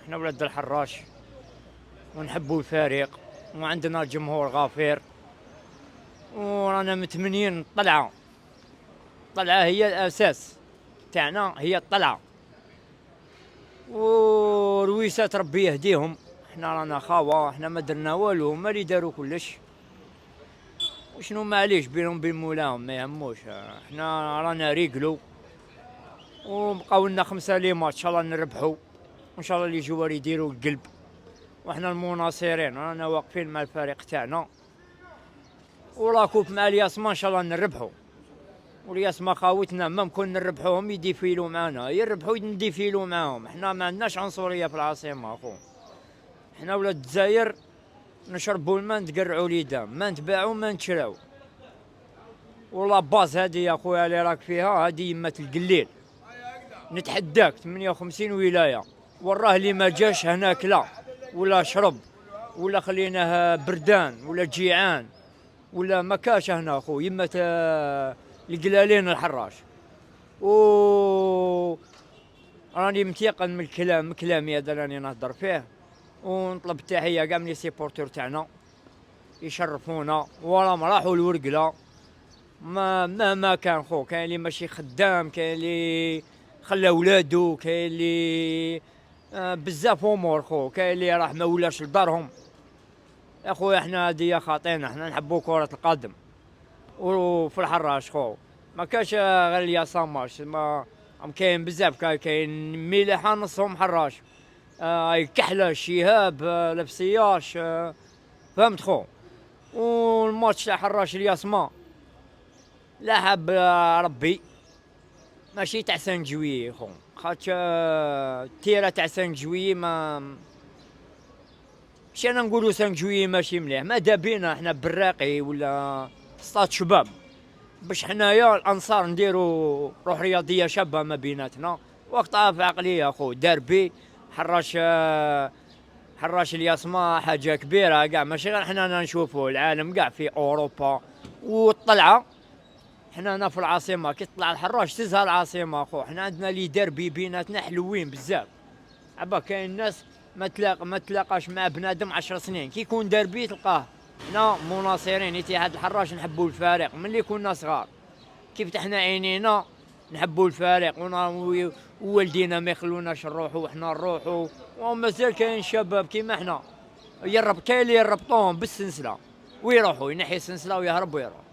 احنا ولاد الحراش ونحبوا الفريق وعندنا جمهور غفير، ورانا متمنين الطلعة. الطلعة هي الأساس تاعنا، هي الطلعة، ورويسات ربي يهديهم. احنا رانا خاوة، احنا ما درنا والو، هما اللي داروا كلش. وشنو معليش بينهم وبين مولاهم ما يهموش، احنا رانا ريقلو وبقاو لنا 5 لي ماتش ان شاء الله نربحوا، وان شاء الله اللي جوار يديروا القلب. واحنا المناصرين رانا واقفين مع الفريق تاعنا، وراكوب مع الياسما ان شاء الله نربحوا. والياسما خاوتنا ممكن نربحوهم يديفيلوا معنا، يربحوا نديفيلوا معاهم. احنا ما عندناش عنصريه في العاصمه اخو، احنا ولاد الجزائر نشربوا الماء نتقرعوا ليدام، ما نتباعوا ما نتشراو. والله باز هذه يا خويا اللي راك فيها، هذه يمة القليل. نتحداك 58 ولايه، وراه اللي ما جاش هنا كلا ولا شرب ولا خليناه بردان ولا جيعان ولا ما كاش هنا اخو يمة القلالين الحراش. و راني متيقن من الكلام، من كلامي هذا راني نهضر فيه. ونطلب تحيه كاع من لي سيبورتور تاعنا يشرفونا، وراهم راحوا الورقله. ما كان خو، كاين اللي ماشي خدام، كاين اللي خلى ولادو، كاين اللي بزاف امور خو، كاين اللي راح ما ولاش لدارهم. يا خويا احنا هادي خاطينا، احنا نحبوا كرة القدم وفي الحراش خو. ما كاش غير الياساماش، ما كاين بزاف، كاين ميليحة نصهم حراش، كحلة شهاب لبسياش، فهمت خو. والماتش تاع حراش الياسما لا حاب ربي ماشي تاع 5 جويي خو، خاطش التيرة تاع 5 جويي ما ماشي انا نقولو 5 جويي ماشي مليح، ماذا بينا احنا براقي ولا سطاد شباب باش حنايا الانصار نديرو روح رياضيه شابه ما بيناتنا. وقتها في عقليه اخو داربي حراش، حراش الياسما حاجه كبيره كاع، ماشي غير حنا نشوفوا العالم كاع في اوروبا. والطلعه حنا في العاصمه كي تطلع الحراش تزهى العاصمه اخو. حنا عندنا لي ديربي بيناتنا حلوين بزاف. عبا كاين ناس ما تلاقاش مع بنادم 10 سنين، كي يكون ديربي تلقاه. حنا مناصرين اتحاد الحراش نحبوا الفريق من اللي كنا صغار، كي فتحنا عينينا نحبوا الفريق ووالدينا ما يخلوناش نروحوا وحنا نروحوا. ومازال كاين شباب كيما حنا كاين اللي يربطوهم بالسلسله ويروحوا، ينحي السلسله ويهرب ويروح.